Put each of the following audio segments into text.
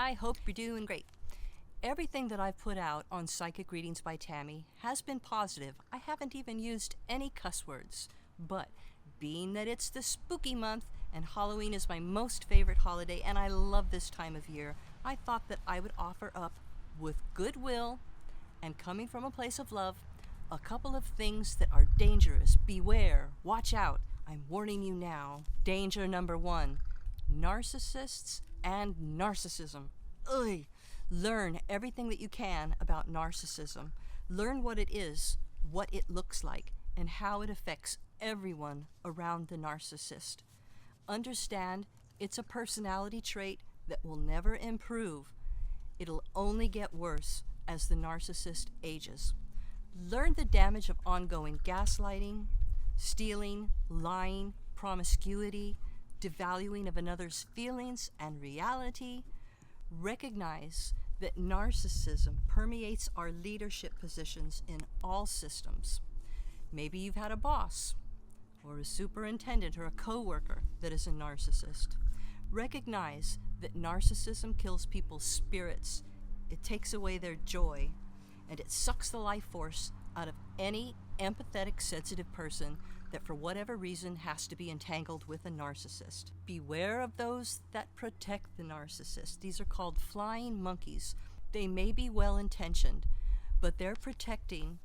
I hope you're doing great. Everything that I've put out on Psychic Readings by Tammy has been positive. I haven't even used any cuss words. But being that it's the spooky month and Halloween is my most favorite holiday and I love this time of year, I thought that I would offer up, with goodwill and coming from a place of love, a couple of things that are dangerous. Beware, watch out, I'm warning you now. Danger number 1, narcissists and narcissism. Ugh. Learn everything that you can about narcissism. Learn what it is, what it looks like, and how it affects everyone around the narcissist. Understand it's a personality trait that will never improve. It'll only get worse as the narcissist ages. Learn the damage of ongoing gaslighting, stealing, lying, promiscuity, devaluing of another's feelings and reality. Recognize that narcissism permeates our leadership positions in all systems. Maybe you've had a boss, or a superintendent, or a coworker that is a narcissist. Recognize that narcissism kills people's spirits. It takes away their joy, and it sucks the life force out of any empathetic, sensitive person that for whatever reason has to be entangled with a narcissist. Beware of those that protect the narcissist. These are called flying monkeys. They may be well-intentioned, but their protecting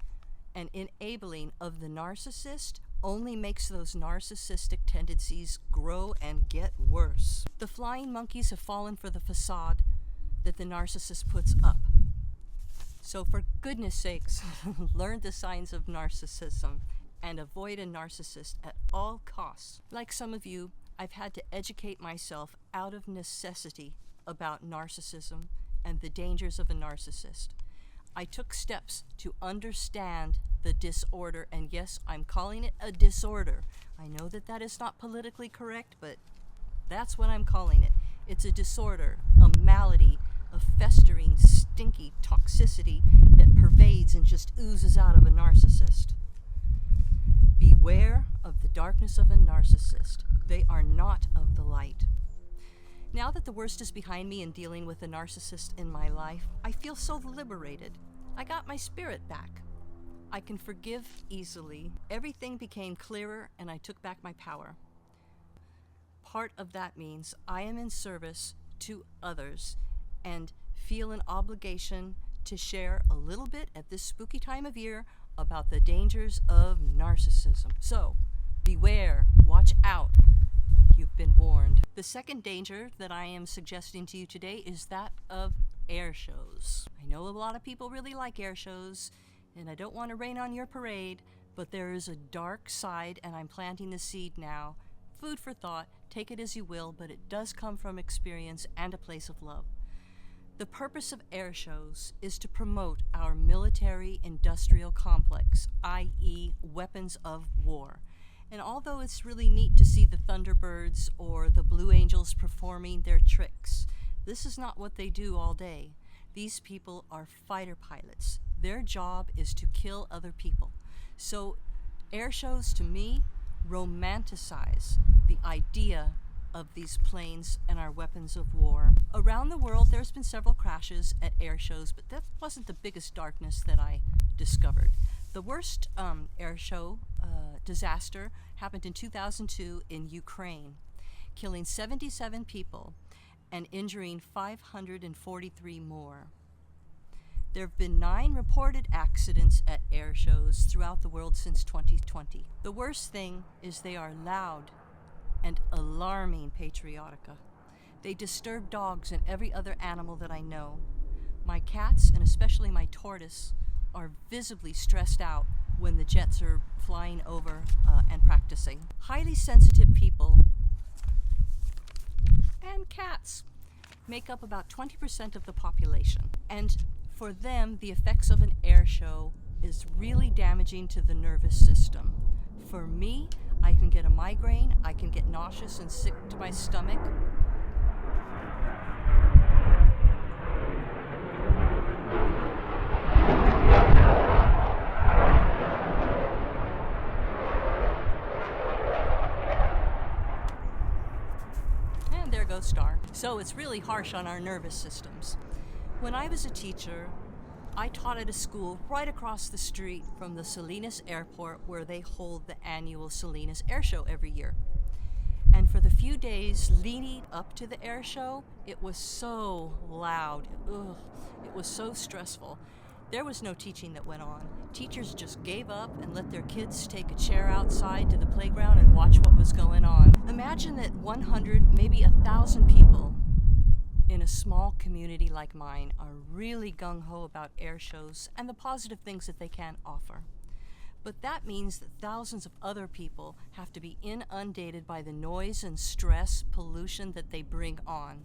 and enabling of the narcissist only makes those narcissistic tendencies grow and get worse. The flying monkeys have fallen for the facade that the narcissist puts up. So for goodness sakes, learn the signs of narcissism and avoid a narcissist at all costs. Like some of you, I've had to educate myself out of necessity about narcissism and the dangers of a narcissist. I took steps to understand the disorder, and yes, I'm calling it a disorder. I know that that is not politically correct, but that's what I'm calling it. It's a disorder, a malady, a festering, stinky toxicity that pervades and just oozes out of a narcissist. Beware of the darkness of a narcissist. They are not of the light. Now that the worst is behind me in dealing with a narcissist in my life, I feel so liberated. I got my spirit back. I can forgive easily. Everything became clearer and I took back my power. Part of that means I am in service to others and feel an obligation to share a little bit at this spooky time of year about the dangers of narcissism. So, beware, watch out. You've been warned. The second danger that I am suggesting to you today is that of air shows. I know a lot of people really like air shows, and I don't want to rain on your parade, but there is a dark side, and I'm planting the seed now. Food for thought, take it as you will, but it does come from experience and a place of love. The purpose of air shows is to promote our military-industrial complex, i.e. weapons of war. And although it's really neat to see the Thunderbirds or the Blue Angels performing their tricks, this is not what they do all day. These people are fighter pilots. Their job is to kill other people. So air shows, to me, romanticize the idea of these planes and our weapons of war. Around the world, there's been several crashes at air shows, but that wasn't the biggest darkness that I discovered. The worst air show disaster happened in 2002 in Ukraine, killing 77 people and injuring 543 more. There have been 9 reported accidents at air shows throughout the world since 2020. The worst thing is they are loud and alarming patriotica. They disturb dogs and every other animal that I know. My cats, and especially my tortoise, are visibly stressed out when the jets are flying over and practicing. Highly sensitive people and cats make up about 20% of the population. And for them, the effects of an air show is really damaging to the nervous system. For me, I can get a migraine, I can get nauseous and sick to my stomach. And there there goes Star. So it's really harsh on our nervous systems. When I was a teacher, I taught at a school right across the street from the Salinas Airport where they hold the annual Salinas Airshow every year. And for the few days leading up to the air show, it was so loud. Ugh, it was so stressful. There was no teaching that went on. Teachers just gave up and let their kids take a chair outside to the playground and watch what was going on. Imagine that 100, maybe 1,000 people in a small community like mine are really gung-ho about air shows and the positive things that they can offer. But that means that thousands of other people have to be inundated by the noise and stress, pollution that they bring on.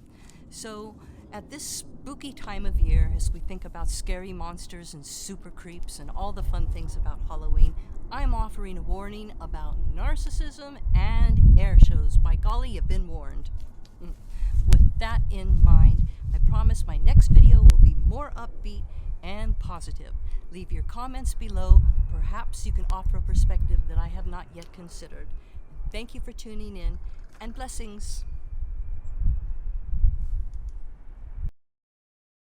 So at this spooky time of year, as we think about scary monsters and super creeps and all the fun things about Halloween, I'm offering a warning about narcissism and air shows. By golly, you've been warned. With that in mind, I promise my next video will be more upbeat and positive. Leave your comments below. Perhaps you can offer a perspective that I have not yet considered. Thank you for tuning in, and blessings.